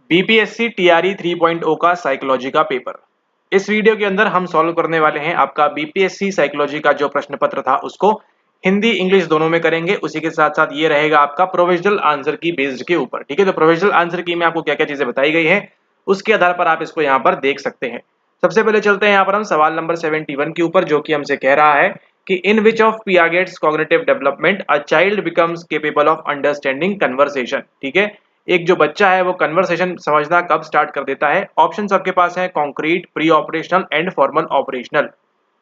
BPSC TRE 3.0 का psychology का paper. इस वीडियो के अंदर हम सॉल्व करने वाले हैं आपका बीपीएससी साइकोलॉजी का जो प्रश्न पत्र था उसको हिंदी इंग्लिश दोनों में करेंगे। उसी के साथ साथ ये रहेगा आपका प्रोविजनल आंसर की बेस्ड के ऊपर। ठीक है, तो प्रोविजनल आंसर की में आपको क्या क्या चीजें बताई गई है उसके आधार पर आप इसको यहाँ पर देख सकते हैं। सबसे पहले चलते हैं यहाँ पर हम सवाल नंबर 71 के ऊपर, जो कि हमसे कह रहा है कि in which of Piaget's cognitive development a child becomes capable of understanding conversation. ठीक है, एक जो बच्चा है वो कन्वर्सेशन समझना कब स्टार्ट कर देता है। ऑप्शंस आपके पास है concrete, pre operational and formal operational.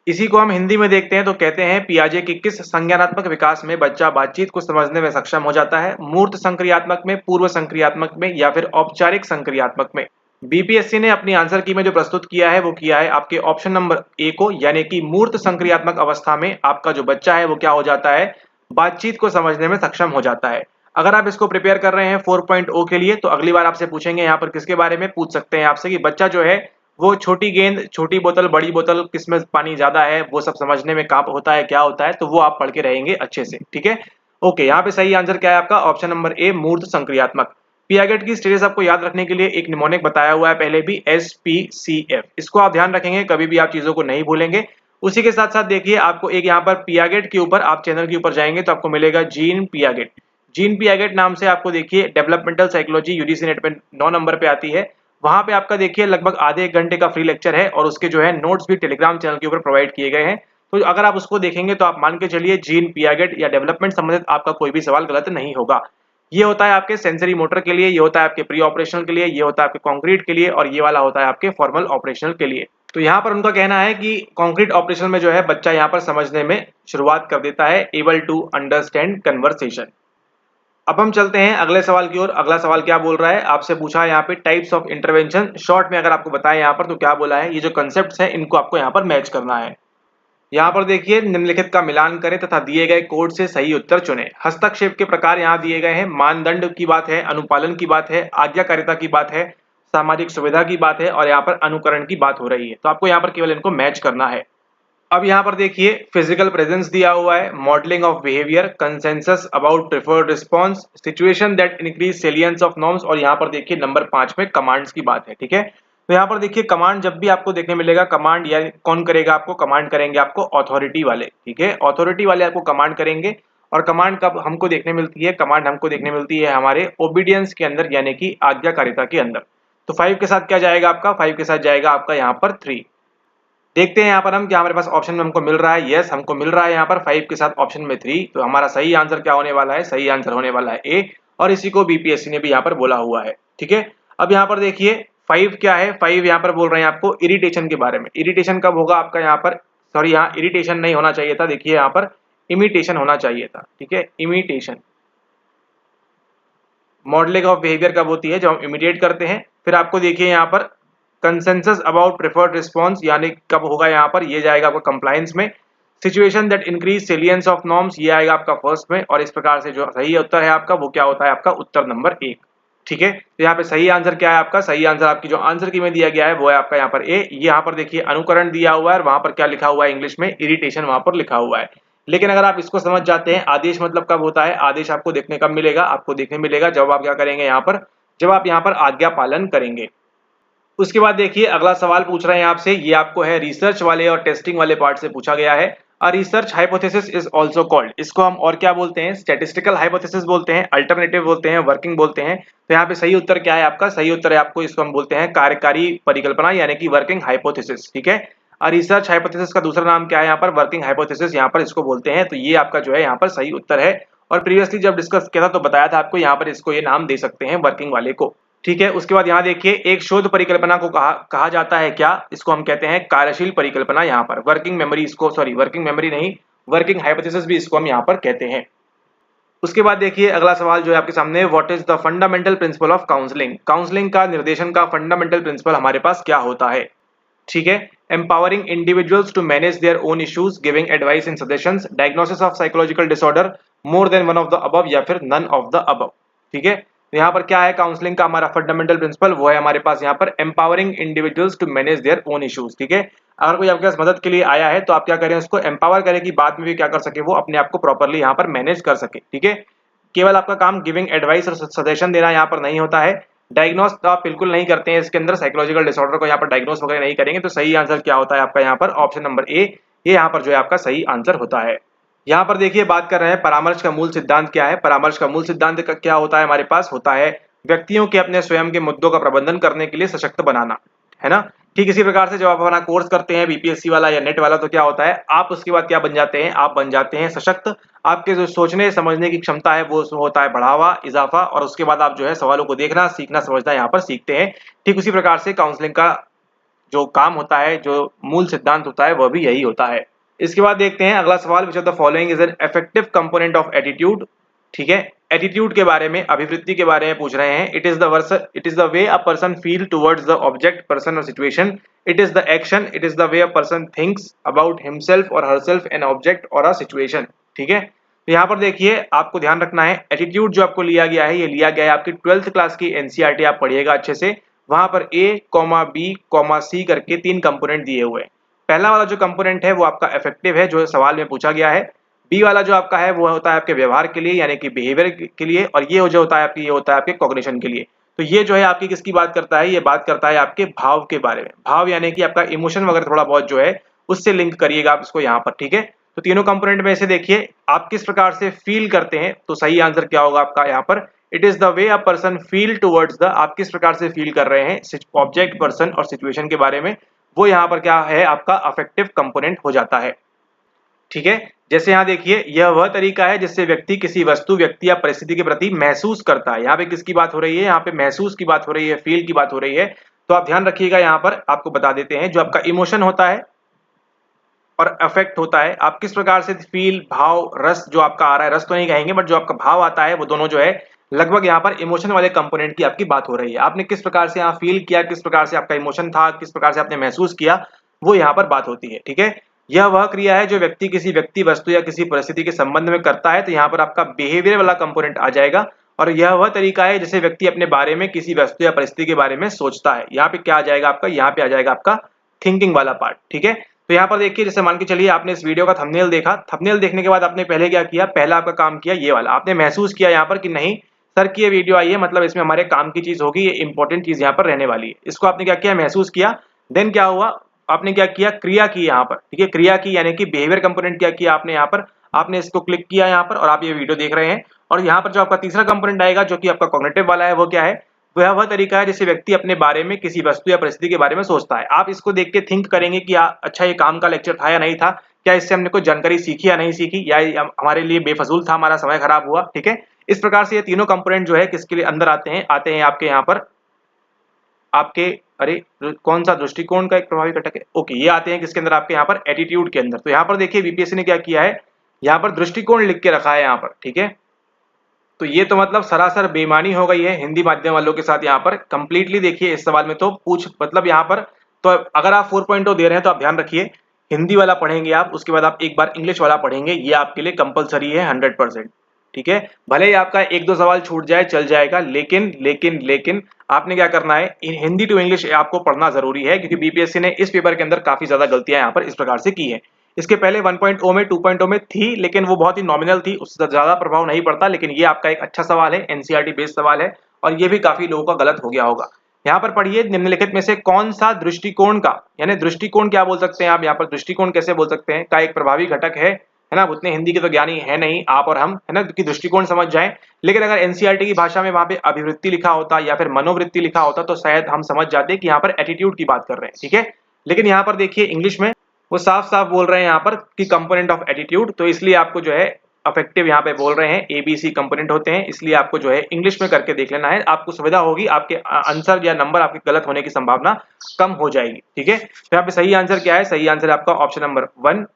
इसी को हम हिंदी में देखते हैं तो कहते हैं पियाजे की किस संज्ञानात्मक विकास में बच्चा बातचीत को समझने में सक्षम हो जाता है। मूर्त संक्रियात्मक में, पूर्व संक्रियात्मक में या फिर औपचारिक संक्रियात्मक में। बीपीएससी ने अपनी आंसर की में जो प्रस्तुत किया है वो किया है आपके ऑप्शन नंबर ए को, यानी कि मूर्त संक्रियात्मक अवस्था में आपका जो बच्चा है वो क्या हो जाता है, बातचीत को समझने में सक्षम हो जाता है। अगर आप इसको प्रिपेयर कर रहे हैं 4.0 के लिए तो अगली बार आपसे पूछेंगे यहाँ पर किसके बारे में पूछ सकते हैं आपसे कि बच्चा जो है वो छोटी गेंद, छोटी बोतल, बड़ी बोतल, किसमें पानी ज्यादा है, वो सब समझने में कहाँ होता है, क्या होता है, तो वो आप पढ़ के रहेंगे अच्छे से। ठीक है, ओके। यहाँ पे सही आंसर क्या है आपका, ऑप्शन नंबर ए मूर्त संक्रियात्मक। पियागेट की स्टेजेस आपको याद रखने के लिए एक निमोनिक बताया हुआ है पहले भी, SPCF। इसको आप ध्यान रखेंगे, कभी भी आप चीजों को नहीं भूलेंगे। उसी के साथ साथ देखिए आपको एक यहाँ पर पियागेट के ऊपर, आप चैनल के ऊपर जाएंगे तो आपको मिलेगा जीन पियागेट। जीन पियागेट नाम से आपको देखिए डेवलपमेंटल साइकोलॉजी यूजीसी नेट पे 9 नंबर पे आती है। वहां पे आपका देखिए लगभग आधे एक घंटे का फ्री लेक्चर है और उसके जो है नोट्स भी टेलीग्राम चैनल के ऊपर प्रोवाइड किए गए हैं। तो अगर आप उसको देखेंगे तो आप मान के चलिए जीन पियागेट या डेवलपमेंट संबंधित आपका कोई भी सवाल गलत नहीं होगा। ये होता है आपके सेंसरी मोटर के लिए, ये होता है आपके प्री ऑपरेशनल के लिए, ये होता है आपके कॉन्क्रीट के लिए और ये वाला होता है आपके फॉर्मल ऑपरेशनल के लिए। तो यहाँ पर उनका कहना है कि कॉन्क्रीट ऑपरेशन में जो है बच्चा यहाँ पर समझने में शुरुआत कर देता है, एबल टू अंडरस्टैंड कन्वर्सेशन। अब हम चलते हैं अगले सवाल की ओर। अगला सवाल क्या बोल रहा है, आपसे पूछा है यहाँ पे टाइप्स ऑफ इंटरवेंशन। शॉर्ट में अगर आपको बताएं यहाँ पर तो क्या बोला है, ये जो कंसेप्ट है इनको आपको यहाँ पर मैच करना है। यहाँ पर देखिए निम्नलिखित का मिलान करें तथा दिए गए कोड से सही उत्तर चुनें। हस्तक्षेप के प्रकार यहाँ दिए गए हैं, मानदंड की बात है, अनुपालन की बात है, आज्ञाकारिता की बात है, सामाजिक सुविधा की बात है और यहाँ पर अनुकरण की बात हो रही है। तो आपको यहाँ पर केवल इनको मैच करना है। अब यहाँ पर देखिए फिजिकल प्रेजेंस दिया हुआ है, modelling of behaviour, consensus about preferred response, situation that increase salience of norms और यहाँ पर देखिए नंबर 5 में कमांड्स की बात है। ठीक है, तो यहाँ पर देखिए कमांड जब भी आपको देखने मिलेगा, कमांड या कौन करेगा आपको, कमांड करेंगे आपको अथॉरिटी वाले। ठीक है, अथॉरिटी वाले आपको कमांड करेंगे। और कमांड कब हमको देखने मिलती है, कमांड हमको देखने मिलती है हमारे ओबीडियंस के अंदर, यानी कि आज्ञाकारिता के अंदर। तो 5 के साथ क्या जाएगा आपका, 5 के साथ जाएगा आपका यहाँ पर 3। देखते हैं यहाँ पर हम क्या हमारे पास ऑप्शन में हमको मिल रहा है। यस, हमको मिल रहा है यहाँ पर 5 के साथ ऑप्शन में 3। तो हमारा सही आंसर क्या होने वाला है, सही आंसर होने वाला है ए। और इसी को बीपीएससी ने भी यहाँ पर बोला हुआ है। ठीक है, अब यहाँ पर देखिए 5 क्या है, 5 यहाँ पर बोल रहे हैं आपको इरिटेशन के बारे में। इरिटेशन कब होगा आपका यहाँ पर, सॉरी यहाँ इरिटेशन नहीं होना चाहिए था, देखिए यहाँ पर इमिटेशन होना चाहिए था। ठीक है, इमिटेशन। मॉडलिंग ऑफ बिहेवियर कब होती है, जब हम इमिटेट करते हैं। फिर आपको देखिए यहाँ पर कंसेंसस अबाउट प्रेफर्ड रिस्पॉन्स यानी कब होगा यहाँ पर, ये जाएगा आपका कंप्लायंस में। Situation that increase salience of norms, ये आएगा आपका फर्स्ट में। और इस प्रकार से जो सही उत्तर है आपका वो क्या होता है, आपका उत्तर नंबर 1। ठीक है, तो यहाँ पे सही आंसर क्या है आपका, सही आंसर आपकी जो आंसर की में दिया गया है वो है आपका यहाँ पर ए। ये यहाँ पर देखिए अनुकरण दिया हुआ है और वहां पर क्या लिखा हुआ है इंग्लिश में, इरिटेशन वहां पर लिखा हुआ है। लेकिन अगर आप इसको समझ जाते हैं आदेश मतलब कब होता है, आदेश आपको देखने कब मिलेगा, आपको देखने मिलेगा जब आप क्या करेंगे यहाँ पर, जब आप यहाँ पर आज्ञा पालन करेंगे। उसके बाद देखिए अगला सवाल पूछ रहे हैं आपसे, ये आपको है रिसर्च वाले और टेस्टिंग वाले पार्ट से पूछा गया है। A research hypothesis is also called, इसको हम और क्या बोलते हैं, स्टैटिस्टिकल हाइपोथेसिस बोलते हैं, अल्टरनेटिव बोलते हैं, वर्किंग बोलते हैं। तो यहाँ पे सही उत्तर क्या है आपका, सही उत्तर है आपको, इसको हम बोलते हैं कार्यकारी परिकल्पना यानी कि वर्किंग हाइपोथेसिस। ठीक है, अ रिसर्च हाइपोथेसिस का दूसरा नाम क्या है यहाँ पर, वर्किंग हाइपोथेसिस यहाँ पर इसको बोलते हैं। तो ये आपका जो है यहाँ पर सही उत्तर है। और प्रीवियसली जब डिस्कस किया था तो बताया था आपको यहाँ पर इसको ये नाम दे सकते हैं वर्किंग वाले को। ठीक है, उसके बाद यहाँ देखिए एक शोध परिकल्पना को कहा जाता है क्या, इसको हम कहते हैं कार्यशील परिकल्पना। यहाँ पर वर्किंग मेमोरी, इसको सॉरी वर्किंग मेमोरी नहीं, वर्किंग हाइपोथेसिस भी इसको हम यहाँ पर कहते हैं। उसके बाद देखिए अगला सवाल जो है आपके सामने, what is the fundamental principle of counselling. Counselling का निर्देशन का फंडामेंटल प्रिंसिपल हमारे पास क्या होता है। ठीक है, empowering individuals to manage their own issues, giving advice in suggestions, diagnosis of psychological disorder, more than one of the above या फिर नन ऑफ द अबव। ठीक है, तो यहाँ पर क्या है काउंसलिंग का हमारा फंडामेंटल प्रिंसिपल, वो है हमारे पास यहाँ पर empowering individuals to manage their own issues. ठीक है, अगर कोई आपके पास मदद के लिए आया है तो आप क्या करें, उसको एम्पावर करें कि बाद में भी क्या कर सके, वो अपने आप को प्रॉपरली यहाँ पर मैनेज कर सके। ठीक है, केवल आपका काम गिविंग एडवाइस और सजेशन देना यहाँ पर नहीं होता है, डायग्नोस तो आप बिल्कुल नहीं करते हैं इसके अंदर, साइकोलॉजिकल डिसऑर्डर को यहाँ पर डायग्नोस वगैरह नहीं करेंगे। तो सही आंसर क्या होता है आपका यहाँ पर ऑप्शन नंबर ए, ये यहाँ पर जो है आपका सही आंसर होता है। यहाँ पर देखिए बात कर रहे हैं परामर्श का मूल सिद्धांत क्या है। परामर्श का मूल सिद्धांत क्या होता है हमारे पास, होता है व्यक्तियों के अपने स्वयं के मुद्दों का प्रबंधन करने के लिए सशक्त बनाना, है ना। ठीक इसी प्रकार से जब आप अपना कोर्स करते हैं बीपीएससी वाला या नेट वाला, तो क्या होता है आप उसके बाद क्या बन जाते हैं, आप बन जाते हैं सशक्त। आपके जो सोचने समझने की क्षमता है वो होता है बढ़ावा, इजाफा, और उसके बाद आप जो है सवालों को देखना सीखना समझना यहाँ पर सीखते हैं। ठीक उसी प्रकार से काउंसलिंग का जो काम होता है, जो मूल सिद्धांत होता है, वह भी यही होता है। इसके बाद देखते हैं अगला सवाल, which of the following is an effective component of attitude. ठीक है, एटीट्यूड के बारे में, अभिवृत्ति के बारे में पूछ रहे हैं। It is the way a person feel towards the object, person और सिचुएशन। It is the action, it is the way a person thinks about himself और हरसेल्फ एन ऑब्जेक्ट और अ सिचुएशन। ठीक है, तो यहाँ पर देखिए आपको ध्यान रखना है, एटीट्यूड जो आपको लिया गया है, ये लिया गया है आपकी 12th क्लास की एनसीईआरटी, आप पढ़िएगा अच्छे से। वहां पर ए बी सी करके 3 कंपोनेंट दिए हुए हैं। पहला वाला जो कंपोनेंट है वो आपका इफेक्टिव है, जो सवाल में पूछा गया है। बी वाला जो आपका है वो होता है आपके व्यवहार के लिए, यानी कि बिहेवियर के लिए, और ये जो होता है आपकी, ये होता है आपके कॉग्निशन के लिए। तो ये जो है आपकी किसकी बात करता है, ये बात करता है आपके भाव के बारे में। भाव यानी कि आपका इमोशन वगैरह थोड़ा बहुत जो है उससे लिंक करिएगा आप इसको यहाँ पर। ठीक है, तो तीनों कंपोनेंट में से देखिए आप किस प्रकार से फील करते हैं, तो सही आंसर क्या होगा आपका यहाँ पर, it is the way a person feel towards the, आप किस प्रकार से फील कर रहे हैं ऑब्जेक्ट, पर्सन और सिचुएशन के बारे में, वो यहाँ पर क्या है आपका अफेक्टिव कंपोनेंट हो जाता है। ठीक है, जैसे यहाँ देखिए यह वह तरीका है जिससे व्यक्ति किसी वस्तु, व्यक्ति या परिस्थिति के प्रति महसूस करता है। यहाँ पे किसकी बात हो रही है, यहाँ पे महसूस की बात हो रही है, फील की बात हो रही है। तो आप ध्यान रखिएगा, यहाँ पर आपको बता देते हैं जो आपका इमोशन होता है और अफेक्ट होता है, आप किस प्रकार से फील, भाव, रस जो आपका आ रहा है, रस तो नहीं कहेंगे बट जो आपका भाव आता है, वो दोनों जो है लगभग यहाँ पर इमोशन वाले कंपोनेंट की आपकी बात हो रही है। आपने किस प्रकार से यहाँ फील किया, किस प्रकार से आपका इमोशन था, किस प्रकार से आपने महसूस किया, वो यहाँ पर बात होती है। ठीक है, यह वह क्रिया है जो व्यक्ति किसी व्यक्ति, वस्तु या किसी परिस्थिति के संबंध में करता है, तो यहाँ पर आपका बिहेवियर वाला कंपोनेंट आ जाएगा। और यह वह तरीका है जिसे व्यक्ति अपने बारे में, किसी वस्तु या परिस्थिति के बारे में सोचता है। यहाँ पे क्या आ जाएगा आपका, यहाँ पे आ जाएगा आपका थिंकिंग वाला पार्ट। ठीक है, तो यहाँ पर देखिए जैसे मान के चलिए आपने इस वीडियो का थंबनेल देखा, थंबनेल देखने के बाद आपने पहले क्या किया, पहला आपका काम किया ये वाला, आपने महसूस किया यहाँ पर कि नहीं सर की ये वीडियो आई है, मतलब इसमें हमारे काम की चीज होगी, ये इंपॉर्टेंट चीज यहाँ पर रहने वाली है। इसको आपने क्या किया, महसूस किया। देन क्या हुआ, आपने क्या किया, क्रिया की यहाँ पर। ठीक है, क्रिया की यानी कि बिहेवियर कंपोनेंट क्या किया आपने यहाँ पर, आपने इसको क्लिक किया यहाँ पर और आप ये वीडियो देख रहे हैं। और यहाँ पर जो आपका तीसरा कंपोनेंट आएगा जो कि आपका कॉग्निटिव वाला है, वो क्या है, वह तरीका है जिससे व्यक्ति अपने बारे में, किसी वस्तु या परिस्थिति के बारे में सोचता है। आप इसको देख के थिंक करेंगे कि अच्छा ये काम का लेक्चर था या नहीं था, क्या इससे हमने कोई जानकारी सीखी या नहीं सीखी, या हमारे लिए बेफजूल था, हमारा समय खराब हुआ। ठीक है, इस प्रकार से ये तीनों कंपोनेंट जो है किसके लिए अंदर आते हैं आपके यहाँ पर, आपके, अरे कौन सा दृष्टिकोण का एक प्रभावी घटक है, ओके, ये आते हैं किसके अंदर, आपके यहाँ पर एटीट्यूड के अंदर। तो यहाँ पर देखिए बीपीएससी ने क्या किया है, यहाँ पर दृष्टिकोण लिख के रखा है यहाँ पर। ठीक है, तो ये तो मतलब सरासर बेईमानी हो गई है हिंदी माध्यम वालों के साथ यहाँ पर कंप्लीटली। देखिए इस सवाल में तो पूछ मतलब यहाँ पर, तो अगर आप 4.0 दे रहे हैं तो आप ध्यान रखिए हिंदी वाला पढ़ेंगे आप, उसके बाद आप एक बार इंग्लिश वाला पढ़ेंगे, ये आपके लिए कंपलसरी है 100%। ठीक है, भले ही आपका 1-2 सवाल छूट जाए चल जाएगा, लेकिन लेकिन लेकिन आपने क्या करना है, हिंदी टू इंग्लिश आपको पढ़ना जरूरी है, क्योंकि बीपीएससी ने इस पेपर के अंदर काफी ज्यादा गलतियां यहाँ पर इस प्रकार से की है। इसके पहले 1.0 में 2.0 में थी, लेकिन वो बहुत ही नॉमिनल थी, उससे ज्यादा प्रभाव नहीं पड़ता। लेकिन ये आपका एक अच्छा सवाल है, एनसीईआरटी बेस्ड सवाल है, और ये भी काफी लोगों का गलत हो गया होगा। यहाँ पर पढ़िए, निम्नलिखित में से कौन सा दृष्टिकोण का, यानी दृष्टिकोण क्या बोल सकते हैं आप यहाँ पर, दृष्टिकोण कैसे बोल सकते हैं, का एक प्रभावी घटक है ना। उतने हिंदी के तो ज्ञानी है नहीं आप और हम, है ना, कि दृष्टिकोण समझ जाएं। लेकिन अगर एनसीईआरटी की भाषा में वहां पे अभिवृत्ति लिखा होता या फिर मनोवृत्ति लिखा होता तो शायद हम समझ जाते कि यहाँ पर एटीट्यूड की बात कर रहे हैं। ठीक है, लेकिन यहाँ पर देखिए इंग्लिश में वो साफ साफ बोल रहे हैं यहाँ पर कि कंपोनेंट ऑफ एटीट्यूड, तो इसलिए आपको जो है अफेक्टिव यहाँ पे बोल रहे हैं एबीसी कंपोनेंट होते हैं, इसलिए आपको जो है इंग्लिश में करके देख लेना है, आपको सुविधा होगी, आपके आंसर या नंबर आपके गलत होने की संभावना कम हो जाएगी। ठीक है, तो यहाँ पे सही आंसर क्या है, सही आंसर आपका ऑप्शन नंबर 1।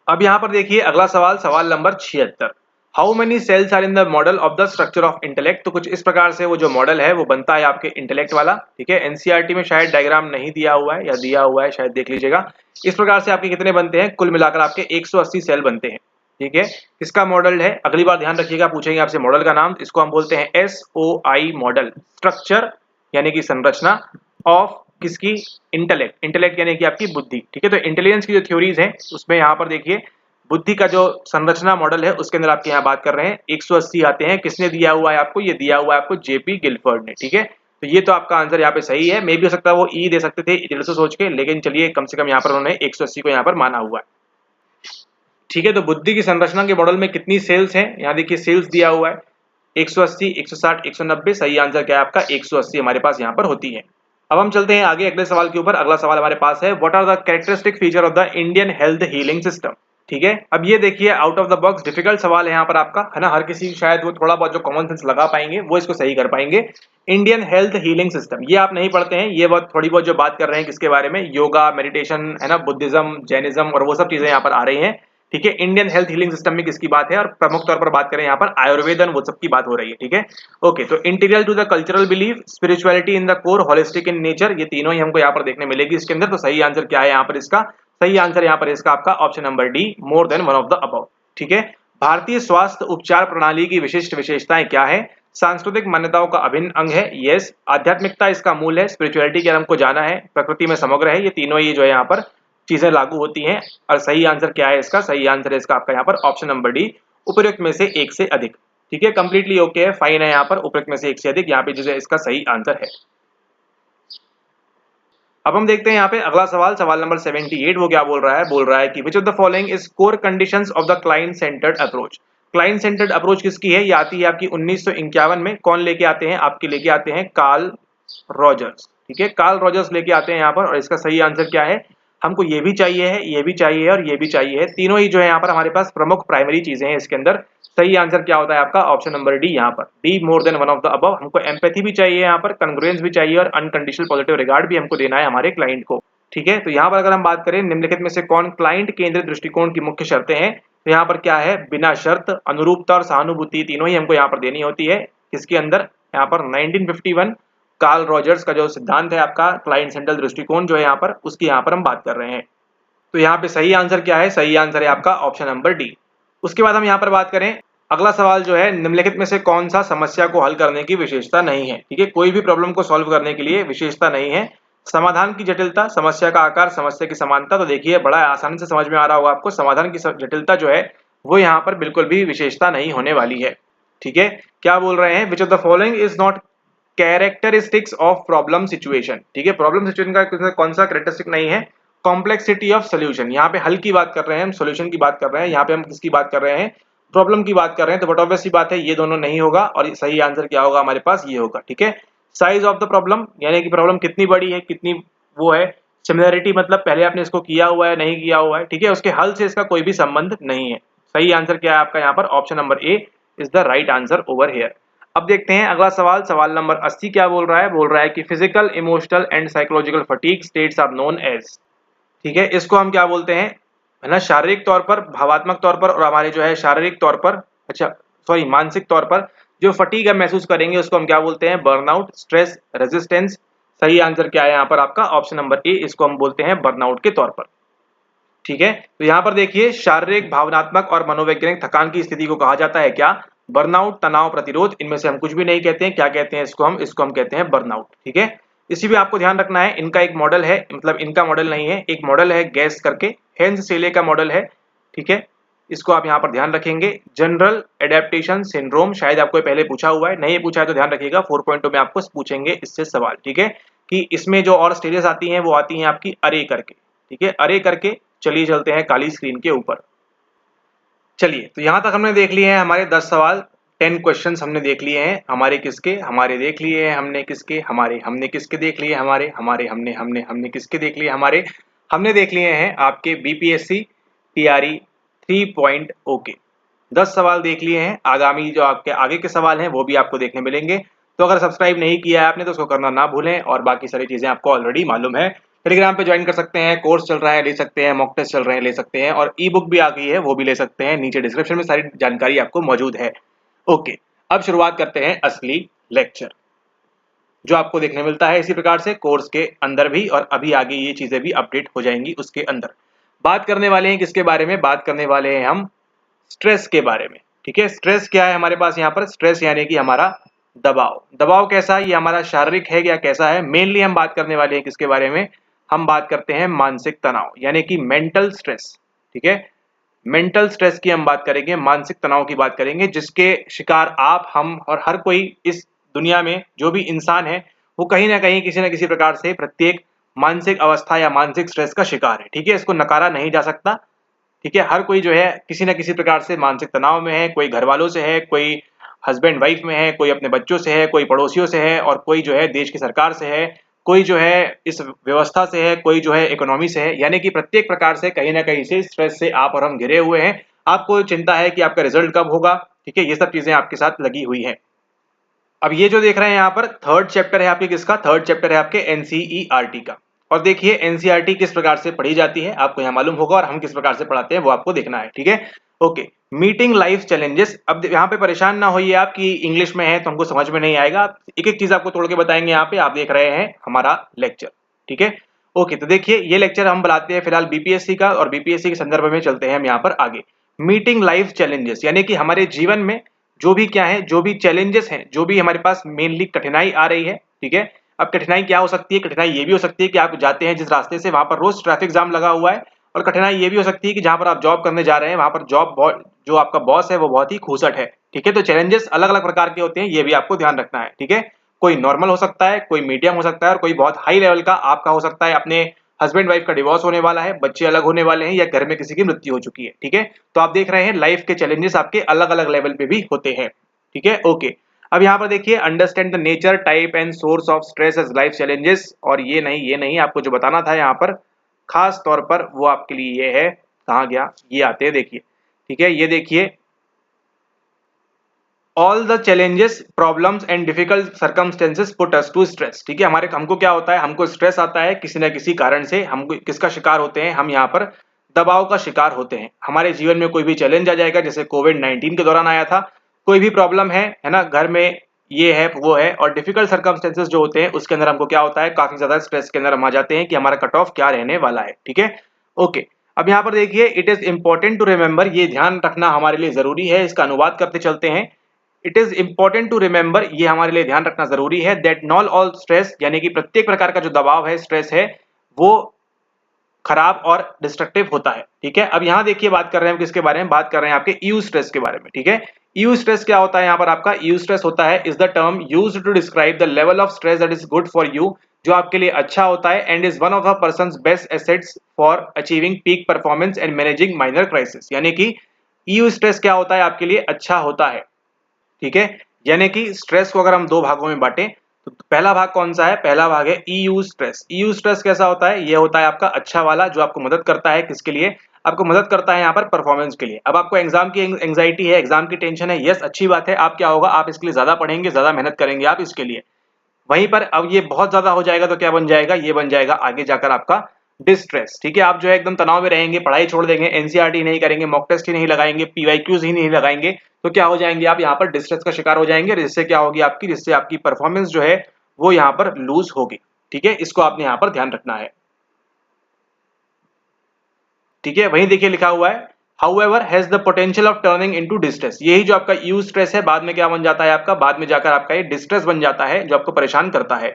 अब यहाँ पर देखिए अगला सवाल, सवाल number 76, how many cells are in the model of the structure of intellect. तो कुछ इस प्रकार से वो जो मॉडल है वो बनता है आपके इंटेलेक्ट वाला। ठीक है, एनसीईआरटी में शायद डायग्राम नहीं दिया हुआ है या दिया हुआ है, शायद देख लीजिएगा। इस प्रकार से आपके कितने बनते हैं, कुल मिलाकर आपके 180 सेल बनते हैं। ठीक है, किसका मॉडल है, अगली बार ध्यान रखिएगा, पूछेंगे आपसे मॉडल का नाम, इसको हम बोलते हैं SOI मॉडल, स्ट्रक्चर यानी कि संरचना, ऑफ किसकी, इंटेलेक्ट, इंटेलेक्ट यानी कि आपकी बुद्धि। ठीक है, तो इंटेलिजेंस की जो थ्योरीज हैं उसमें यहाँ पर देखिए बुद्धि का जो संरचना मॉडल है उसके अंदर आपके यहाँ बात कर रहे हैं 180 आते हैं। किसने दिया हुआ है आपको? ये दिया हुआ है आपको जेपी गिलफर्ड ने। ठीक है, तो ये तो आपका आंसर यहाँ पे सही है। मे भी हो सकता है वो ई दे सकते थे दिल से सोच के, लेकिन चलिए कम से कम यहाँ पर उन्होंने 180 को यहाँ पर माना हुआ है। ठीक है, तो बुद्धि की संरचना के मॉडल में कितनी सेल्स हैं? यहाँ देखिए सेल्स दिया हुआ है 180, 160, 190। सही आंसर क्या है आपका? 180 हमारे पास यहाँ पर होती है। अब हम चलते हैं आगे अगले सवाल के ऊपर। अगला सवाल हमारे पास है, what are the characteristic feature of the Indian health healing system. ठीक है, अब ये देखिए out of the box difficult सवाल है यहाँ पर आपका, है ना। हर किसी शायद वो थोड़ा बहुत जो कॉमन सेंस लगा पाएंगे वो इसको सही कर पाएंगे। इंडियन हेल्थ हीलिंग सिस्टम ये आप नहीं पढ़ते हैं, ये बहुत थोड़ी बहुत जो बात कर रहे हैं किसके बारे में? योगा, मेडिटेशन, है ना, बुद्धिज्म, जैनिज्म और वो सब चीजें यहाँ पर आ रही हैं। ठीक है, इंडियन हेल्थ हीलिंग सिस्टम में किसकी बात है? और प्रमुख तौर पर बात करें यहाँ पर आयुर्वेद वो सब की बात हो रही है। ठीक है, ओके, तो interior to the cultural belief, spirituality in the core, holistic in nature, ये तीनों ही हमको यहाँ पर देखने मिलेगी इसके अंदर। तो सही आंसर क्या है यहाँ पर इसका? सही आंसर यहाँ पर इसका आपका option number D, more than one of the above. ठीक है, भारतीय स्वास्थ्य उपचार प्रणाली की विशिष्ट विशेषताएं क्या है? सांस्कृतिक मान्यताओं का अभिन्न अंग है, यस। आध्यात्मिकता इसका मूल है, स्पिरिचुअलिटी के हमको जाना है, प्रकृति में समग्र है, ये तीनों ही जो है यहाँ पर चीजें लागू होती हैं। और सही आंसर क्या है इसका? सही आंसर है इसका आपका यहाँ पर ऑप्शन नंबर डी, उपयुक्त में से एक से अधिक। ठीक है, कंप्लीटली ओके है, फाइन है यहाँ पर, उपयुक्त में से एक से अधिक यहाँ पे जो है इसका सही आंसर है। अब हम देखते हैं यहाँ पे अगला सवाल, सवाल नंबर 78। वो क्या बोल रहा है? बोल रहा है कि which of the following is core conditions of the client centred approach. Client centred approach किसकी है? ये आती है आपकी 1951 में। कौन लेके आते हैं? आपके लेके आते हैं कार्ल रॉजर्स। ठीक है, कार्ल रॉजर्स लेके आते हैं यहाँ पर। और इसका सही आंसर क्या है? हमको ये भी चाहिए है, ये भी चाहिए है और ये भी चाहिए है। तीनों ही जो है यहाँ पर हमारे पास प्रमुख प्राइमरी चीजें हैं इसके अंदर। सही आंसर क्या होता है आपका? ऑप्शन नंबर डी, यहाँ पर D, more than one of the above. हमको एम्पैथी भी चाहिए यहाँ पर, कंग्रुएंस भी चाहिए और अनकंडीशनल पॉजिटिव रिगार्ड भी हमको देना है हमारे क्लाइंट को। ठीक है, तो यहाँ पर अगर हम बात करें निम्नलिखित में से कौन क्लाइंट केंद्रित दृष्टिकोण की मुख्य शर्तें हैं, तो यहाँ पर क्या है? बिना शर्त, अनुरूपता और सहानुभूति, तीनों ही हमको यहाँ पर देनी होती है। किसके अंदर? यहाँ पर 1951 कार्ल रॉजर्स का जो सिद्धांत है आपका क्लाइंट सेंट्रल दृष्टिकोण जो है यहाँ पर, उसकी यहाँ पर हम बात कर रहे हैं। तो यहाँ पे सही आंसर क्या है? सही आंसर है आपका ऑप्शन नंबर डी। उसके बाद हम यहाँ पर बात करें अगला सवाल जो है, निम्नलिखित में से कौन सा समस्या को हल करने की विशेषता नहीं है? ठीक है, कोई भी प्रॉब्लम को सॉल्व करने के लिए विशेषता नहीं है। समाधान की जटिलता, समस्या का आकार, समस्या की समानता। तो देखिए बड़ा आसानी से समझ में आ रहा होगा आपको, समाधान की जटिलता जो है वो यहाँ पर बिल्कुल भी विशेषता नहीं होने वाली है। ठीक है, क्या बोल रहे हैं? Which of the following is not characteristics of problem situation. ठीक है, प्रॉब्लम सिचुएशन का कौन सा कैरेक्टरिस्टिक नहीं है? Complexity of solution. यहाँ पे हल की बात कर रहे हैं हम, सोल्यूशन की बात कर रहे हैं। यहाँ पे हम किसकी बात कर रहे हैं? प्रॉब्लम की बात कर रहे हैं। तो बट ऑब्वियस सी बात है ये दोनों नहीं होगा और सही आंसर क्या होगा हमारे पास? ये होगा। ठीक है, साइज ऑफ द प्रॉब्लम, यानी कि प्रॉब्लम कितनी बड़ी है, कितनी वो है। सिमिलरिटी मतलब पहले आपने इसको किया हुआ है, नहीं किया हुआ है। ठीक है, उसके हल से इसका कोई भी संबंध नहीं है। सही आंसर क्या है आपका यहाँ पर? Option number A is the right answer over here. अब देखते हैं अगला सवाल, सवाल नंबर 80 क्या बोल रहा है? बोल रहा है कि physical, emotional and psychological fatigue states are known as. ठीक है, इसको हम क्या बोलते हैं, है ना, शारीरिक तौर पर, भावात्मक तौर पर और हमारे जो है शारीरिक तौर पर, अच्छा सॉरी मानसिक तौर पर जो फटीग हम महसूस करेंगे उसको हम क्या बोलते हैं? Burnout, stress, resistance. सही आंसर क्या है यहाँ पर आपका? ऑप्शन नंबर ए, इसको हम बोलते हैं बर्नआउट के तौर पर। ठीक है, तो यहाँ पर देखिए शारीरिक, भावनात्मक और मनोवैज्ञानिक थकान की स्थिति को कहा जाता है क्या? बर्नआउट, तनाव, प्रतिरोध। इनमें से हम कुछ भी नहीं कहते हैं। क्या कहते हैं इसको? हम कहते हैं बर्नआउट। ठीक है, इसी भी आपको ध्यान रखना है, इनका एक मॉडल है, मतलब इनका मॉडल नहीं है, एक मॉडल है गैस करके, हेंस सेले का मॉडल है। ठीक है, इसको आप यहाँ पर ध्यान रखेंगे। जनरल एडेप्टेशन सिंड्रोम, शायद आपको पहले पूछा हुआ है, नहीं पूछा है तो ध्यान रखिएगा, 4.2 में आपको पूछेंगे इससे सवाल। ठीक है, कि इसमें जो और स्टेजेस आती हैं वो आती हैं आपकी अरे करके। ठीक है, अरे करके। चलिए चलते हैं काली स्क्रीन के ऊपर। चलिए, तो यहां तक हमने देख लिए हैं हमारे 10 सवाल, 10 क्वेश्चंस हमने देख लिए हैं। हमारे किसके? हमारे देख लिए हैं हमने किसके? हमारे। हमने किसके देख लिए? हमारे। हमारे हमने किसके देख लिए? हमारे। हमने देख लिए हैं आपके बीपीएससी टीआरई 3.0 के 10 सवाल देख लिए हैं। आगामी जो आपके आगे के सवाल हैं वो भी आपको देखने मिलेंगे। तो अगर सब्सक्राइब नहीं किया है आपने तो उसको करना ना भूलें, और बाकी सारी चीजें आपको ऑलरेडी मालूम है। टेलीग्राम पे ज्वाइन कर सकते हैं, कोर्स चल रहा है ले सकते हैं, मॉक टेस्ट चल रहे हैं ले सकते हैं, और ई बुक भी आ गई है वो भी ले सकते हैं। नीचे डिस्क्रिप्शन में सारी जानकारी आपको मौजूद है। ओके, अब शुरुआत करते हैं असली लेक्चर, जो आपको देखने मिलता है इसी प्रकार से कोर्स के अंदर भी, और अभी आगे ये चीजें भी अपडेट हो जाएंगी उसके अंदर। बात करने वाले हैं किसके बारे में? बात करने वाले हैं हम स्ट्रेस के बारे में। ठीक है, स्ट्रेस क्या है हमारे पास यहाँ पर? स्ट्रेस यानी कि हमारा दबाव। दबाव कैसा है? ये हमारा शारीरिक है या कैसा है? मेनली हम बात करने वाले हैं किसके बारे में? हम बात करते हैं मानसिक तनाव, यानी कि मेंटल स्ट्रेस। ठीक है, मेंटल स्ट्रेस की हम बात करेंगे, मानसिक तनाव की बात करेंगे, जिसके शिकार आप, हम और हर कोई इस दुनिया में जो भी इंसान है वो कहीं ना कहीं किसी न किसी प्रकार से प्रत्येक मानसिक अवस्था या मानसिक स्ट्रेस का शिकार है। ठीक है, इसको नकारा नहीं जा सकता। ठीक है, हर कोई जो है किसी न किसी प्रकार से मानसिक तनाव में है, कोई घर वालों से है, कोई हस्बैंड वाइफ में है, कोई अपने बच्चों से है, कोई पड़ोसियों से है और कोई जो है देश की सरकार से है, कोई जो है इस व्यवस्था से है, कोई जो है इकोनॉमी से है। यानी कि प्रत्येक प्रकार से कहीं ना कहीं से स्ट्रेस से आप और हम घिरे हुए हैं। आपको चिंता है कि आपका रिजल्ट कब होगा। ठीक है, ये सब चीजें आपके साथ लगी हुई हैं। अब ये जो देख रहे हैं यहाँ पर थर्ड चैप्टर है आपके, किसका थर्ड चैप्टर है आपके एनसीईआरटी का। और देखिए एनसीईआरटी किस प्रकार से पढ़ी जाती है आपको यहाँ मालूम होगा और हम किस प्रकार से पढ़ाते हैं वो आपको देखना है। ठीक है, ओके। Meeting life challenges. अब यहाँ पे परेशान ना होइए आप कि इंग्लिश में है तो हमको समझ में नहीं आएगा, एक एक चीज आपको तोड़ के बताएंगे। यहाँ पे आप देख रहे हैं हमारा लेक्चर। ठीक है, ओके। तो देखिए ये लेक्चर हम बुलाते हैं फिलहाल बीपीएससी का, और बीपीएससी के संदर्भ में चलते हैं हम यहाँ पर आगे। मीटिंग लाइफ चैलेंजेस यानी कि हमारे जीवन में जो भी क्या है, जो भी चैलेंजेस हैं, जो भी हमारे पास मेनली कठिनाई आ रही है। ठीक है, अब कठिनाई क्या हो सकती है? कठिनाई ये भी हो सकती है कि आप जाते हैं जिस रास्ते से वहां पर रोज ट्रैफिक जाम लगा हुआ है, और कठिनाई ये भी हो सकती है कि जहां पर आप जॉब करने जा रहे हैं वहां पर जो आपका बॉस है वो बहुत ही खूसट है। ठीक है, तो चैलेंजेस अलग अलग प्रकार के होते हैं, ये भी आपको ध्यान रखना है। ठीक है, कोई नॉर्मल हो सकता है, कोई मीडियम हो सकता है और कोई बहुत हाई लेवल का आपका हो सकता है। अपने हस्बैंड वाइफ का डिवोर्स होने वाला है, बच्चे अलग होने वाले हैं, या घर में किसी की मृत्यु हो चुकी है। ठीक है, तो आप देख रहे हैं लाइफ के चैलेंजेस आपके अलग अलग लेवल पे भी होते हैं। ठीक है, ओके। अब यहाँ पर देखिए understand the nature, type and source of stress as life challenges. और ये नहीं आपको जो बताना था यहाँ पर खास तौर पर वो आपके लिए ये है, कहाँ गया, ये आते हैं देखिए। ठीक है, ये देखिए all the challenges, problems and difficult circumstances put us to stress. ठीक है, हमको क्या होता है, हमको स्ट्रेस आता है किसी न किसी कारण से। हमको किसका शिकार होते हैं हम? यहाँ पर दबाव का शिकार होते हैं। हमारे जीवन में कोई भी चैलेंज आ जाएगा, जैसे कोविड-19 के दौरान आया था, कोई भी प्रॉब्लम है ना, घर में ये है वो है, और डिफिकल्ट सर्कमस्टेंसेस जो होते हैं उसके अंदर हमको क्या होता है, काफी ज्यादा स्ट्रेस के अंदर हम आ जाते हैं कि हमारा कट ऑफ क्या रहने वाला है। ठीक है, ओके। अब यहाँ पर देखिए it is important to remember, ये ध्यान रखना हमारे लिए जरूरी है। इसका अनुवाद करते चलते हैं। It is important to remember, ये हमारे लिए ध्यान रखना जरूरी है, दैट नॉट ऑल स्ट्रेस, यानी कि प्रत्येक प्रकार का जो दबाव है, स्ट्रेस है, वो खराब और डिस्ट्रक्टिव होता है। ठीक है, अब यहाँ देखिए बात कर रहे हैं हम किसके बारे में, बात कर रहे हैं आपके यू स्ट्रेस के बारे में। ठीक है, यू स्ट्रेस क्या होता है यहाँ पर आपका? यू स्ट्रेस होता है is the term used to describe the level of stress that is good for you, जो आपके लिए अच्छा होता है, and is one of the person's best assets for achieving peak performance and managing minor crisis. यानी कि you stress क्या होता है आपके लिए? अच्छा होता है। ठीक है, यानी कि स्ट्रेस को अगर हम दो भागों में बांटें तो पहला भाग कौन सा है? पहला भाग है ईयू स्ट्रेस। ईयू स्ट्रेस कैसा होता है? ये होता है आपका अच्छा वाला, जो आपको मदद करता है किसके लिए? आपको मदद करता है यहाँ पर परफॉर्मेंस के लिए। अब आपको एग्जाम की एंजाइटी है, एग्जाम की टेंशन है, यस अच्छी बात है। आप क्या होगा, आप इसके लिए ज्यादा पढ़ेंगे, ज्यादा मेहनत करेंगे आप इसके लिए। वहीं पर अब ये बहुत ज्यादा हो जाएगा तो क्या बन जाएगा? ये बन जाएगा आगे जाकर आपका डिस्ट्रेस। ठीक है, आप जो है एकदम तनाव में रहेंगे, पढ़ाई छोड़ देंगे, एनसीईआरटी नहीं करेंगे, मॉक टेस्ट ही नहीं लगाएंगे, पीवाईक्यूज ही नहीं लगाएंगे, तो क्या हो जाएंगे आप? यहाँ पर डिस्ट्रेस का शिकार हो जाएंगे, जिससे क्या होगी आपकी, जिससे आपकी परफॉर्मेंस जो है वो यहाँ पर लूज होगी। ठीक है, इसको आपने यहाँ पर ध्यान रखना है। ठीक है, वहीं देखिए लिखा हुआ है however has the potential of turning into distress। यही जो आपका यू स्ट्रेस है बाद में क्या बन जाता है आपका? बाद में जाकर आपका ये डिस्ट्रेस बन जाता है, जो आपको परेशान करता है।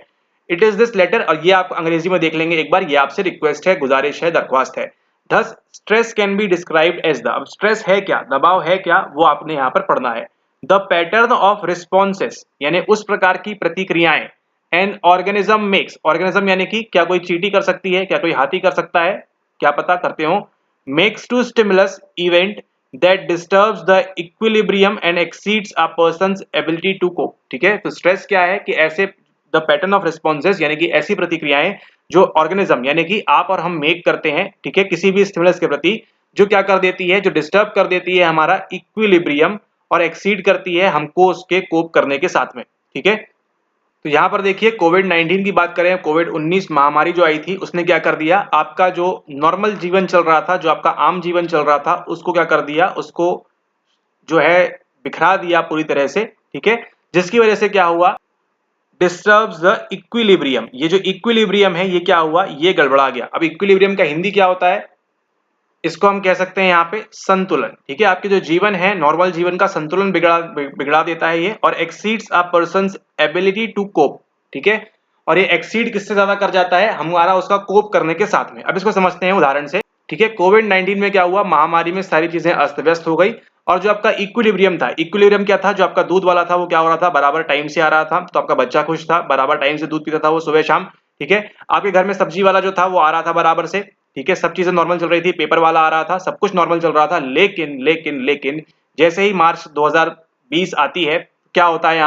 इट इज दिस लेटर, और ये आप अंग्रेजी में देख लेंगे एक बार, ये आपसे रिक्वेस्ट है, गुजारिश है, दरख्वास्त है। Thus stress can be described as the, अब स्ट्रेस है क्या, दबाव है क्या, वो आपने यहाँ पर पढ़ना है। द पैटर्न ऑफ रिस्पॉन्सेस, यानी उस प्रकार की प्रतिक्रियाएं, एन ऑर्गेनिज्म मेक्स, ऑर्गेनिज्म यानी कि क्या कोई चींटी कर सकती है, क्या कोई हाथी कर सकता है, क्या पता करते हो, makes to stimulus event that disturbs the equilibrium and exceeds a person's ability to cope। ठीक है, तो स्ट्रेस क्या है कि ऐसे द पैटर्न ऑफ रिस्पॉन्सेज, यानी कि ऐसी प्रतिक्रियाएं जो ऑर्गेनिज्म यानी कि आप और हम मेक करते हैं, ठीक है, किसी भी स्टिमुलस के प्रति, जो क्या कर देती है, जो डिस्टर्ब कर देती है हमारा इक्विलिब्रियम और एक्सीड करती है हमको उसके कोप करने के साथ में। ठीक है, तो यहां पर देखिए कोविड-19 की बात करें, कोविड-19 महामारी जो आई थी उसने क्या कर दिया, आपका जो नॉर्मल जीवन चल रहा था, जो आपका आम जीवन चल रहा था, उसको क्या कर दिया, उसको जो है बिखरा दिया पूरी तरह से। ठीक है, जिसकी वजह से क्या हुआ, डिस्टर्ब्स द इक्विलिब्रियम। ये जो इक्विलिब्रियम है ये क्या हुआ, ये गड़बड़ा गया। अब इक्विलिब्रियम का हिंदी क्या होता है? इसको हम कह सकते हैं यहाँ पे संतुलन। ठीक है, आपके जो जीवन है, नॉर्मल जीवन का संतुलन बिगड़ा देता है ये, और exceeds a person's ability to cope. ठीक है, और ये एक्सीड किससे ज्यादा कर जाता है? हमारा उसका कोप करने के साथ में। अब इसको समझते हैं उदाहरण से। ठीक है। कोविड 19 में क्या हुआ, महामारी में सारी चीजें अस्त व्यस्त हो गई और जो आपका इक्विलिब्रियम था, इक्विलिब्रियम क्या था, जो आपका दूध वाला था वो क्या हो रहा था, बराबर टाइम से आ रहा था, तो आपका बच्चा खुश था, बराबर टाइम से दूध पीता था वो सुबह शाम। ठीक है। आपके घर में सब्जी वाला जो था वो आ रहा था बराबर से। ठीक है। सब चीजें नॉर्मल चल रही थी, पेपर वाला आ रहा था, सब कुछ नॉर्मल चल रहा था। लेकिन लेकिन लेकिन जैसे ही मार्च 2020 आती है, क्या होता है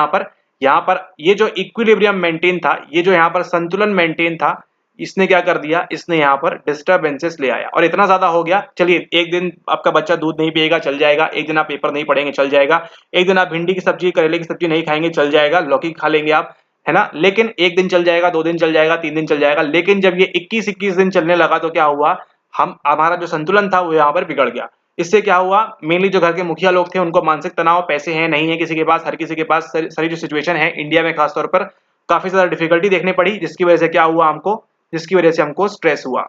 यहाँ पर ये जो इक्विलिब्रियम मेंटेन था, ये जो यहाँ पर संतुलन मेंटेन था, इसने क्या कर दिया, इसने यहाँ पर डिस्टर्बेंसेस ले आया और इतना ज्यादा हो गया। चलिए, एक दिन आपका बच्चा दूध नहीं पिएगा, चल जाएगा। एक दिन आप पेपर नहीं पढ़ेंगे, चल जाएगा। एक दिन आप भिंडी की सब्जी, करेले की सब्जी नहीं खाएंगे, चल जाएगा। लौकी खा लेंगे आप, है ना। लेकिन एक दिन चल जाएगा, 2 दिन चल जाएगा, 3 दिन चल जाएगा। लेकिन जब ये 21-21 दिन चलने लगा तो क्या हुआ, हमारा जो संतुलन था वो यहाँ पर बिगड़ गया। इससे क्या हुआ, मेनली जो घर के मुखिया लोग थे उनको मानसिक तनाव, पैसे हैं नहीं है किसी के पास, हर किसी के पास सारी जो सिचुएशन है इंडिया में खासतौर पर काफी ज्यादा डिफिकल्टी देखने पड़ी, जिसकी वजह से क्या हुआ हमको, जिसकी वजह से हमको स्ट्रेस हुआ।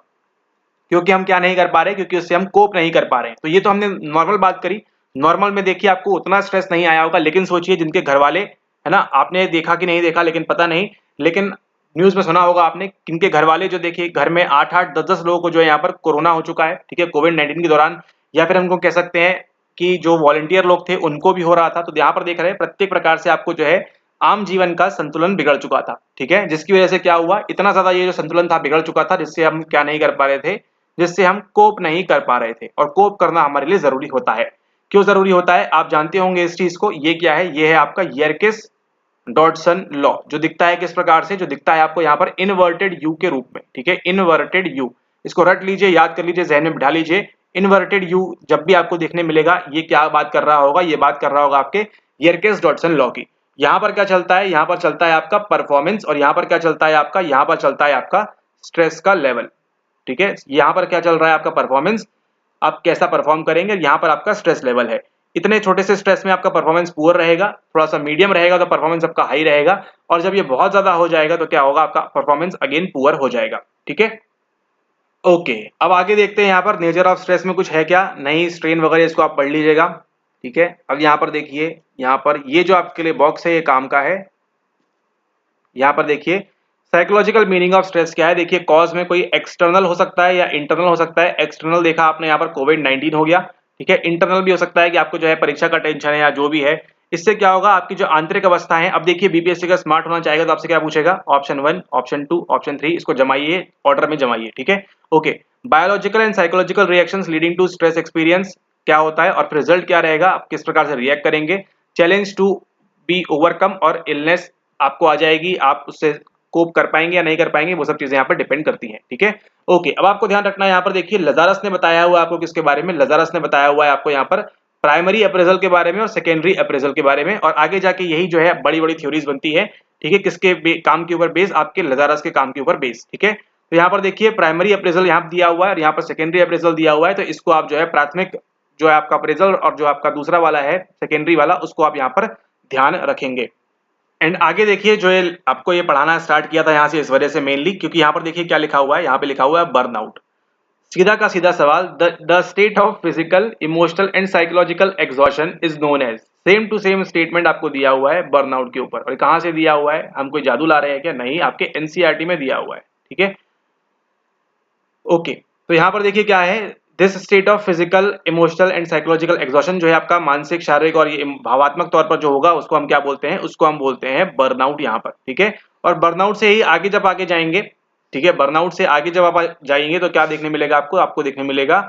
क्योंकि हम क्या नहीं कर पा रहे, क्योंकि उससे हम कोप नहीं कर पा रहे। तो ये तो हमने नॉर्मल बात करी। नॉर्मल में देखिए आपको उतना स्ट्रेस नहीं आया होगा, लेकिन सोचिए जिनके घर वाले, है ना, आपने देखा कि नहीं देखा लेकिन पता नहीं, लेकिन न्यूज में सुना होगा आपने, किनके घर वाले जो देखिए घर में 8-8 10-10 लोगों को जो है यहाँ पर कोरोना हो चुका है। ठीक है, कोविड 19 के दौरान, या फिर हमको कह सकते हैं कि जो वॉलंटियर लोग थे उनको भी हो रहा था। तो यहाँ पर देख रहे हैं प्रत्येक प्रकार से आपको जो है आम जीवन का संतुलन बिगड़ चुका था। ठीक है, जिसकी वजह से क्या हुआ, इतना ज्यादा ये जो संतुलन था बिगड़ चुका था, जिससे हम क्या नहीं कर पा रहे थे, जिससे हम कोप नहीं कर पा रहे थे। और कोप करना हमारे लिए जरूरी होता है। क्यों जरूरी होता है, आप जानते होंगे इस चीज को। ये क्या है, ये है आपका यर्किस डॉटसन लॉ, जो दिखता है किस प्रकार से, जो दिखता है आपको यहाँ पर इनवर्टेड यू के रूप में। ठीक है, इनवर्टेड यू, इसको रट लीजिए, याद कर लीजिए, जहन में बिठा लीजिए। इनवर्टेड यू जब भी आपको देखने मिलेगा, ये क्या बात कर रहा होगा, ये बात कर रहा होगा आपके यर्किस डॉटसन लॉ की। यहाँ पर क्या चलता है, यहाँ पर चलता है आपका परफॉर्मेंस, और यहाँ पर क्या चलता है आपका, यहाँ पर चलता है आपका स्ट्रेस का लेवल। ठीक है, यहाँ पर क्या चल रहा है आपका परफॉर्मेंस, आप कैसा परफॉर्म करेंगे, यहाँ पर आपका स्ट्रेस लेवल है। इतने छोटे से स्ट्रेस में आपका परफॉर्मेंस पुअर रहेगा, थोड़ा सा मीडियम रहेगा तो परफॉर्मेंस आपका हाई रहेगा, और जब ये बहुत ज्यादा हो जाएगा तो क्या होगा, आपका परफॉर्मेंस अगेन पुअर हो जाएगा। ठीक है, ओके। अब आगे देखते हैं यहाँ पर नेचर ऑफ स्ट्रेस में कुछ है क्या, नहीं, स्ट्रेन वगैरह इसको आप पढ़ लीजिएगा। ठीक है, अब यहाँ पर देखिए, यहाँ पर ये जो आपके लिए बॉक्स है ये काम का है। यहाँ पर देखिए साइकोलॉजिकल मीनिंग ऑफ स्ट्रेस क्या है। देखिए, कॉज में कोई एक्सटर्नल हो सकता है या इंटरनल हो सकता है। एक्सटर्नल देखा आपने यहाँ पर कोविड 19 हो गया। ठीक है, इंटरनल भी हो सकता है कि आपको जो है परीक्षा का टेंशन है या जो भी है। इससे क्या होगा, आपकी जो आंतरिक अवस्था है, अब देखिए बीपीएससी का स्मार्ट होना चाहेगा तो आपसे क्या पूछेगा, ऑप्शन 1, ऑप्शन 2, ऑप्शन 3, इसको जमाइए, ऑर्डर में जमाइए। ठीक है, okay. Biological and psychological reactions leading to stress experience क्या होता है, और फिर रिजल्ट क्या रहेगा, आप किस प्रकार से रिएक्ट करेंगे। चैलेंज टू बी ओवरकम, और इलनेस आपको आ जाएगी, आप उससे कोप कर पाएंगे या नहीं कर पाएंगे, वो सब चीजें यहाँ पर डिपेंड करती हैं। ठीक है, ओके। अब आपको ध्यान रखना है, यहाँ पर देखिए लजारस ने बताया हुआ है आपको किसके बारे में, लजारस ने बताया हुआ है आपको यहाँ पर प्राइमरी अप्रेजल के बारे में और सेकेंडरी अप्रेजल के बारे में, और आगे जाके यही जो है बड़ी बड़ी थ्योरीज बनती है। ठीक है, किसके काम के ऊपर बेस, आपके लजारस के काम के ऊपर बेस। ठीक है, तो यहाँ पर देखिए प्राइमरी अप्रेजल यहाँ दिया हुआ है और यहाँ पर सेकेंडरी अप्रेजल दिया हुआ है, तो इसको आप जो है प्राथमिक जो है आपका अप्रेजल और जो आपका दूसरा वाला है सेकेंडरी वाला, उसको आप यहाँ पर ध्यान रखेंगे। एंड आगे देखिए जो ये आपको ये पढ़ाना स्टार्ट किया था यहाँ से इस वजह से मेनली, क्योंकि यहाँ पर देखिए क्या लिखा हुआ है, यहाँ पे लिखा हुआ है बर्नआउट। सीधा का सीधा सवाल, the state of physical emotional and psychological exhaustion is known as, same to same statement आपको दिया हुआ है बर्नआउट के ऊपर। और कहाँ से दिया हुआ है, हम कोई जादू ला रहे हैं क्या, नहीं, आपके एनसीईआरटी में दिया हुआ है। ठीक है, ओके। तो यहाँ पर देखिए क्या है, this state of physical emotional and psychological exhaustion जो है आपका मानसिक, शारीरिक और ये भावात्मक तौर पर जो होगा उसको हम क्या बोलते हैं, उसको हम बोलते हैं बर्नआउट यहाँ पर। ठीक है, और बर्नआउट से ही आगे जब आगे जाएंगे, ठीक है, बर्नआउट से आगे जब आप जाएंगे तो क्या देखने मिलेगा आपको, आपको देखने मिलेगा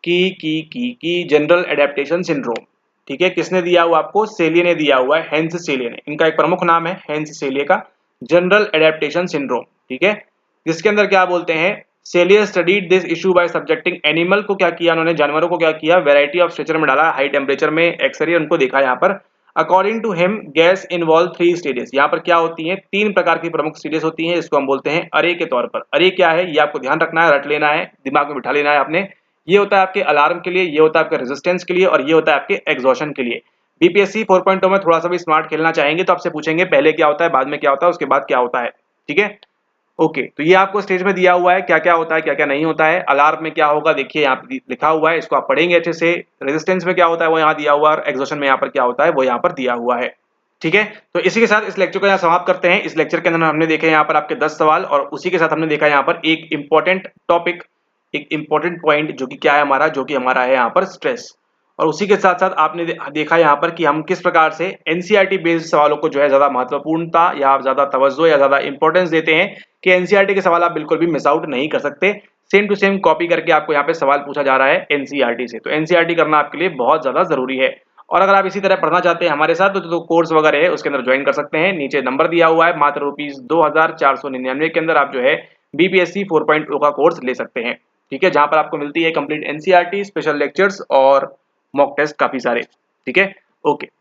की जनरल एडेप्टेशन सिंड्रोम। ठीक है, किसने दिया हुआ आपको, सेलिए ने दिया हुआ है, हेंस सेलिए ने, इनका एक प्रमुख नाम है हेंस सेलिए का, जनरल एडेप्टेशन सिंड्रोम। ठीक है, जिसके अंदर क्या बोलते हैं, सेलियर studied this issue by subjecting animal को क्या किया उन्होंने, जानवरों को क्या किया, वैरायटी ऑफ स्ट्रक्चर में डाला, हाई टेम्परेचर में एक्सरे उनको देखा यहाँ पर। According to him GAS involve 3 stages, यहाँ पर क्या होती हैं, 3 प्रकार की प्रमुख स्टेजेस होती हैं, इसको हम बोलते हैं अरे के तौर पर। अरे क्या है, ये आपको ध्यान रखना है, रट लेना है, दिमाग में बिठा लेना है आपने। ये होता है आपके अलार्म के लिए, ये होता है आपके रेजिस्टेंस के लिए, और ये होता है आपके एग्जॉशन के लिए। बीपीएससी 4.0 में थोड़ा सा भी स्मार्ट खेलना चाहेंगे तो आपसे पूछेंगे पहले क्या होता है, बाद में क्या होता है, उसके बाद क्या होता है। ठीक है, ओके। तो ये आपको स्टेज में दिया हुआ है क्या क्या होता है, क्या क्या नहीं होता है। अलार्म में क्या होगा, देखिए यहाँ पे लिखा हुआ है, इसको आप पढ़ेंगे अच्छे से। रेजिस्टेंस में क्या होता है वो यहाँ दिया हुआ है, और एग्जॉशन में यहाँ पर क्या होता है वो यहाँ पर दिया हुआ है। ठीक है, तो इसी के साथ इस लेक्चर को यहाँ समाप्त करते हैं। इस लेक्चर के अंदर हमने देखे यहाँ पर आपके 10 सवाल, और उसी के साथ हमने देखा यहाँ पर एक इंपॉर्टेंट टॉपिक, एक इंपॉर्टेंट पॉइंट जो कि क्या है हमारा, जो कि हमारा है यहाँ पर स्ट्रेस। और उसी के साथ साथ आपने देखा यहाँ पर कि हम किस प्रकार से एनसीईआरटी बेस्ड सवालों को जो है ज्यादा महत्वपूर्णता या ज्यादा तवज्जो या ज्यादा इंपॉर्टेंस देते हैं कि एनसीईआरटी के सवाल आप बिल्कुल भी मिस आउट नहीं कर सकते। सेम टू सेम कॉपी करके आपको यहाँ पे सवाल पूछा जा रहा है एनसीईआरटी से, तो एनसीईआरटी करना आपके लिए बहुत ज्यादा जरूरी है। और अगर आप इसी तरह पढ़ना चाहते हैं हमारे साथ तो कोर्स वगैरह है उसके अंदर ज्वाइन कर सकते हैं। नीचे नंबर दिया हुआ है, मात्र ₹2499 के अंदर आप जो है बीपीएससी 4.0 का कोर्स ले सकते हैं। ठीक है, जहां पर आपको मिलती है कंप्लीट एनसीईआरटी, स्पेशल लेक्चर्स और मॉक टेस्ट काफी सारे। ठीक है, ओके।